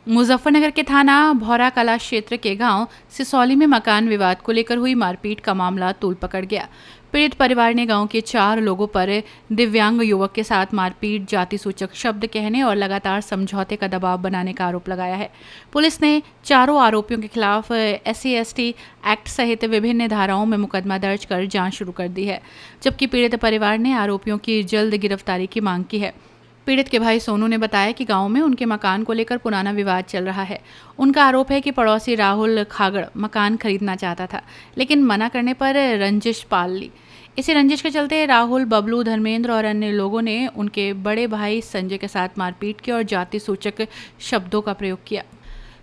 मुजफ्फरनगर के थाना भौरा कला क्षेत्र के गांव सिसौली में मकान विवाद को लेकर हुई मारपीट का मामला तूल पकड़ गया। पीड़ित परिवार ने गांव के 4 लोगों पर दिव्यांग युवक के साथ मारपीट, जाति सूचक शब्द कहने और लगातार समझौते का दबाव बनाने का आरोप लगाया है। पुलिस ने चारों आरोपियों के खिलाफ SC/ST एक्ट सहित विभिन्न धाराओं में मुकदमा दर्ज कर जांच शुरू कर दी है, जबकि पीड़ित परिवार ने आरोपियों की जल्द गिरफ्तारी की मांग की है। पीड़ित के भाई सोनू ने बताया कि गांव में उनके मकान को लेकर पुराना विवाद चल रहा है। उनका आरोप है कि पड़ोसी राहुल खागड़ मकान खरीदना चाहता था, लेकिन मना करने पर रंजिश पाल ली। इसी रंजिश के चलते राहुल, बबलू, धर्मेंद्र और अन्य लोगों ने उनके बड़े भाई संजय के साथ मारपीट की और जाति सूचक शब्दों का प्रयोग किया।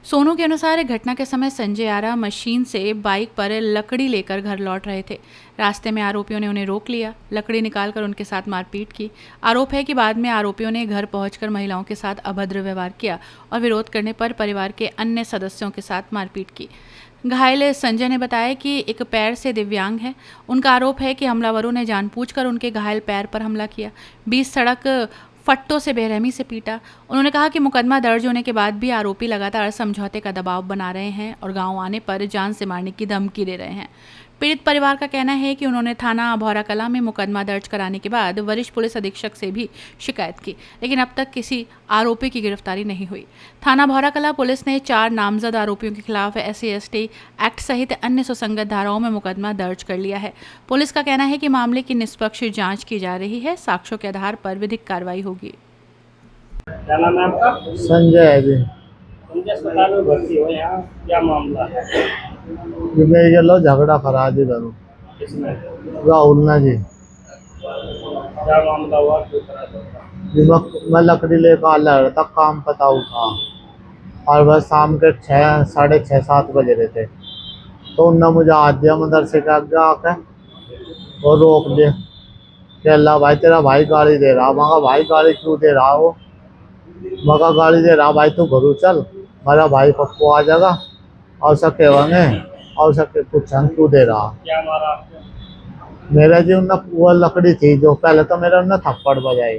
सोनू के अनुसार घटना के समय संजय आरा मशीन से बाइक पर लकड़ी लेकर घर लौट रहे थे। रास्ते में आरोपियों ने उन्हें रोक लिया, लकड़ी निकालकर उनके साथ मारपीट की। आरोप है कि बाद में आरोपियों ने घर पहुंचकर महिलाओं के साथ अभद्र व्यवहार किया और विरोध करने पर परिवार के अन्य सदस्यों के साथ मारपीट की। घायल संजय ने बताया कि एक पैर से दिव्यांग है। उनका आरोप है कि हमलावरों ने जानबूझकर उनके घायल पैर पर हमला किया, बीच सड़क फट्टों से बेरहमी से पीटा। उन्होंने कहा कि मुकदमा दर्ज होने के बाद भी आरोपी लगातार समझौते का दबाव बना रहे हैं और गांव आने पर जान से मारने की धमकी दे रहे हैं। पीड़ित परिवार का कहना है कि उन्होंने थाना भौरा कला में मुकदमा दर्ज कराने के बाद वरिष्ठ पुलिस अधीक्षक से भी शिकायत की, लेकिन अब तक किसी आरोपी की गिरफ्तारी नहीं हुई। थाना भौरा कला पुलिस ने 4 नामजद आरोपियों के खिलाफ SC/ST एक्ट सहित अन्य सुसंगत धाराओं में मुकदमा दर्ज कर लिया है। पुलिस का कहना है कि मामले की निष्पक्ष जांच की जा रही है, साक्ष्यों के आधार पर विधिक कार्रवाई होगी। क्या नाम है आपका? संजय है जी। संजय अस्पताल में भर्ती हो, यहाँ क्या मामला है? जी मैं ये लो झगड़ा करा जी करूँ किसमें? राहुल ना जी। क्या मामला हुआ, क्यों करा था? जी मैं लकड़ी लेकर आ रहा था, काम पता उठा और बस शाम के 6, साढ़े 6, 7 बज रहे थे। तो उनने मुझे हाथ दिया मदरसे के आगे आके और रोक दिया कि अल्लाह भाई तेरा भाई गाड़ी दे रहा। मगा भाई गाड़ी क्यों दे रहा हो? मगा गाड़ी दे रहा भाई तू घरू चल, मेरा भाई पप्पू आ जाएगा और सके वंगे और सके कुछ क्यों दे रहा। क्या मारा आपको? मेरे जी उनने वो लकड़ी थी जो पहले तो मेरे उनने थप्पड़ बजाई,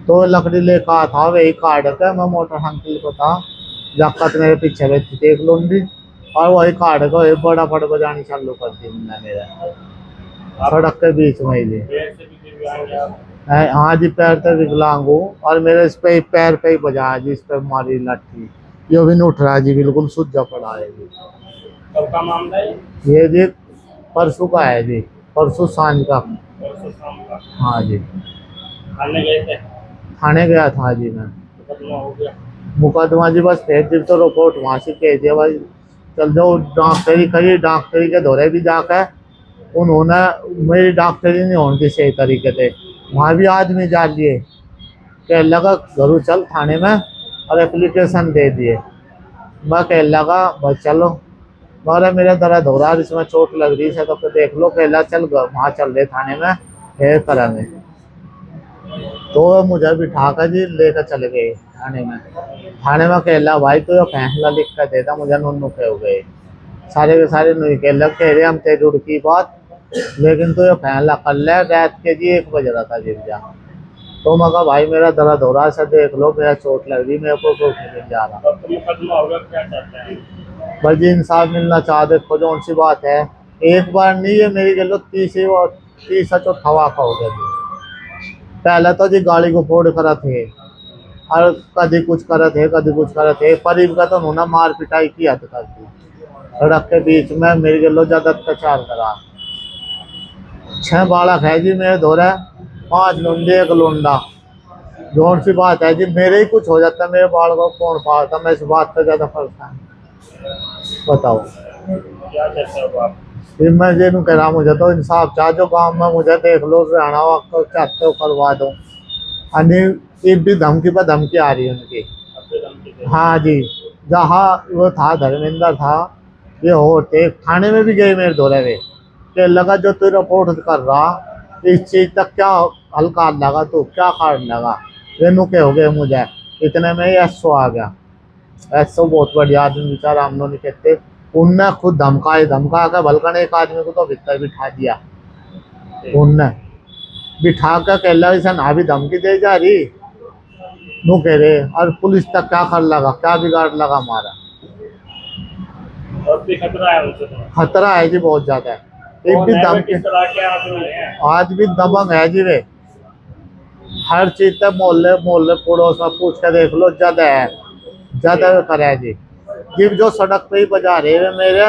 तो लकड़ी लेकर आ था वही काट के मैं मोटरसाइकिल को था जाकर मेरे पीछे बैठी थी एक लुंडी और वही काट के वही बड़ा फट बजानी चालू कर दी उनने मेरे सड़क के बीच में ही जी। पैर से भी दिव्यांग हैं आप? हाँ जी पैर से विकलांग हूँ और मेरे इस पे पैर पे ही बजाया जी, इस पे मारी लाठी। ये भी नहीं उठ रहा है जी, बिल्कुल सूझा पड़ा है जी। कब का मामला है? ये जी परसों का है जी, परसों सांझ का। परसों शाम का? हाँ जी थाने गए थे? थाने गया था जी मैं। मुकदमा हो गया? मुकदमा जी बस भेज दी तो रिपोर्ट वहाँ से भेज दिया भाई। चल जाओ डॉक्टरी करी, डॉक्टरी के दौरे भी जाकर उन्होंने मेरी डॉक्टरी नहीं होने दी सही तरीके से। वहाँ भी आदमी जा लिए कह लगा घरू चल थाने में और एप्लीकेशन दे दिए। मैं कह लगा बस चलो, मगर मेरा दर्द हो रहा है, इसमें चोट लग रही है तो देख लो, कहला चल वहाँ चल रहे थाने में है करेंगे। तो मुझे बिठा कर जी लेकर चले गए थाने में। थाने में कहला भाई तो ये फैसला लिख कर देता, मुझे नुन्नू के हो गए सारे के सारे। नहीं कहला कह रहे हम तेरी उड़ की बात, लेकिन तो ये फैसला कर ले। रात के जी 1 बज रहा था जिम जा। तो मैं कहा भाई मेरा दर्द हो रहा है, सर देख लो मेरा चोट लग रही, मेरे को नहीं जा रहा। अब तो मुकदमा होगा, क्या चाहते हैं? भाई जी इंसाफ मिलना चाह देखो जो सी बात है। एक बार नहीं है मेरी गलो 30 चौथा वाक़ा हो गया जी। पहले तो जी गाड़ी को फोड़ करा थे और कभी कुछ करे थे, कभी कुछ करे थे। परीब का तो उन्होंने मार पिटाई की हद कर दी, सड़क के बीच में मेरे गलो ज्यादा अत्याचार करा। 6 बालक है जी मेरे धोरे, 5 लुंडे 1 लोंडा। जोन सी बात है जी, मेरे ही कुछ हो जाता मेरे बाल को कौन पालता, मैं इस बात पर ज्यादा परेशान। बताओ क्या चाहते हो आप? फिर मैं ये नहीं कह रहा, मुझे तो इंसाफ चाह जो गाँव में मुझे देख लो रहना वक्त चाहते हो करवा दो। अन्य एक भी धमकी पर धमकी आ रही है उनकी। आपके धमकी दे? हाँ जी, जहाँ वो था धर्मेंद्र था, ये होते थाने में भी गए मेरे दौरे में कि लगा जो तू रिपोर्ट कर रहा इस चीज़ तक क्या हल्का लगा, तू क्या कारण लगा, ये नुके हो गए मुझे। इतने में ही एसओ आ गया। एसओ बहुत बढ़िया आदमी बेचारा, हम लोग नहीं कहते। उनने खुद धमका कर बल्कि एक आदमी को तो भीतर बिठा दिया। उनने बिठा कर कहला ना भी धमकी दे जा रही। नो कह रहे, और पुलिस तक क्या कर लगा, क्या बिगाड़ लगा हमारा। और भी खतरा है उनसे तो। खतरा है जी, बहुत ज्यादा है। एक कौन भी है वे, दम किस तरह के आदमी है? आज भी दबंग है जी वे। हर चीज तक मोहल्ले मोहल्ले पड़ोस में पूछ के देख लो, ज्यादा है, ज्यादा वे करे जी। ये जो सड़क पे ही बजा रहे वे मेरे,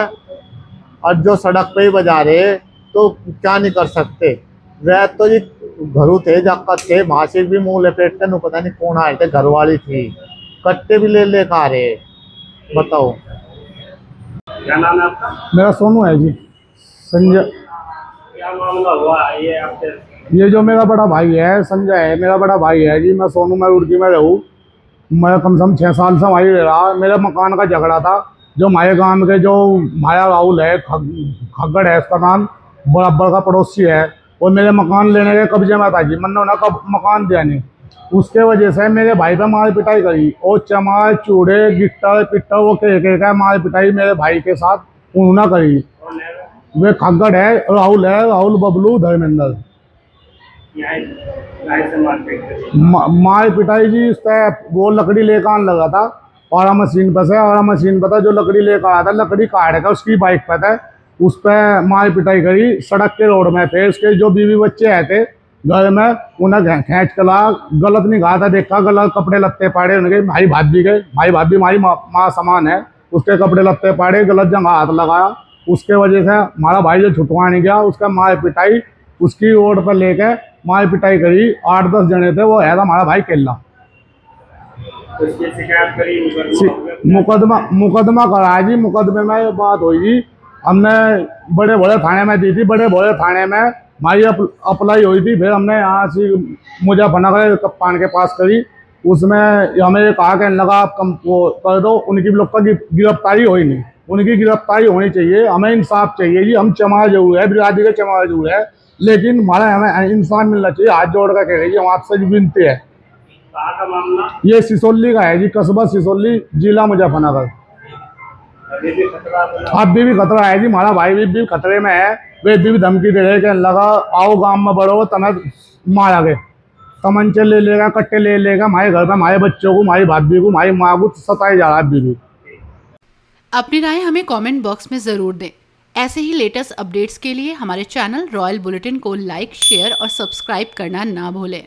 और जो सड़क पे ही बजा रहे तो क्या नहीं कर सकते। वह तो जी घरों थे जाकर थे, मासिक भी मुंह लपेट के, पता नहीं कौन आए थे, घर वाली थी, कट्टे भी ले खा रहे। बताओ। क्या नाम है आपका? मेरा सोनू है जी। संजय। क्या मामला हुआ है ये आपके? ये जो मेरा बड़ा भाई है, संजय है, मेरा बड़ा भाई है जी। मैं सोनू, मैं रुड़की में रहूँ। मैं कम से कम 6 साल से वहीं रह रहा। मेरे मकान का झगड़ा था। जो हमारे गांव के जो माया राहुल है, खग्गड़ है उसका नाम, बराबर का पड़ोसी है, और मेरे मकान लेने के कब्जे में था जी। मैंने उन्हें कब मकान दिया नहीं, उसके वजह से मेरे भाई पे मार पिटाई करी, और चमार चूड़े गिट्टर पिट्टर वो कह मार पिटाई मेरे भाई के साथ उन्होंने करी। कौन है वे? वे खग्गड़ है, राहुल बबलू धर्मेंद्र। यहाँ से मारपीट करी। मार पिटाई जी, उस पर वो लकड़ी लेकर आने लगा था, और मशीन पर से, और मशीन पर था, जो लकड़ी लेकर आया था, लकड़ी काट कर उसकी बाइक पर था, उस पर मार पिटाई करी सड़क के रोड में। फिर उसके जो बीवी बच्चे आए थे घर में, उन्हें खींच कर ला, गलत नहीं कहा था, देखा गलत कपड़े लत्ते पाड़े उनके, भाई भाभी हमारी माँ समान है, उसके कपड़े लत्ते पाड़े, गलत जगह हाथ लगाया। उसके वजह से हमारा भाई जो छुटवाने गया, उसका मार पिटाई, उसकी रोड पर लेकर मार पिटाई करी। 8-10 जने थे, वो है था हमारा भाई केल्ला। उसकी शिकायत करी, मुकदमा कराया जी। मुकदमे में ये बात हुई जी, हमने बड़े बड़े थाने में दी थी। बड़े बड़े थाने में हमारी अप्लाई हुई थी। फिर हमने यहाँ से मुजफ्फरनगर कप्तान के पास करी। उसमें हमें ये कहा कि लगा आप कम वो कर दो, उनकी लोग का गिरफ्तारी हुई नहीं। उनकी गिरफ्तारी होनी चाहिए, हमें इंसाफ चाहिए जी। हम चमार जरूर है, बिरादरी के चमार जरूर है, लेकिन हमें इंसान मिलना चाहिए। हाथ जोड़ कर कह रही है, हम आपसे भी विनती है। कहाँ का मामला? ये सिसोली का है जी, कस्बा सिसोली, जिला मुजफ्फरनगर। अभी भी खतरा बना? अभी भी खतरा है जी, हमारा भाई भी खतरे में है। वे भी धमकी दे रहे कि लगा आओ गांव में बढ़ो, तमें मारा गए, तमंचे ले लेगा, कट्टे ले लेगा, हमारे घर में हमारे बच्चों को, हमारी भाभी को, हमारी माँ को सताए जा रहा है अभी भी। अपनी राय हमें कमेंट बॉक्स में ज़रूर दें। ऐसे ही लेटेस्ट अपडेट्स के लिए हमारे चैनल रॉयल बुलेटिन को लाइक, शेयर और सब्सक्राइब करना ना भूलें।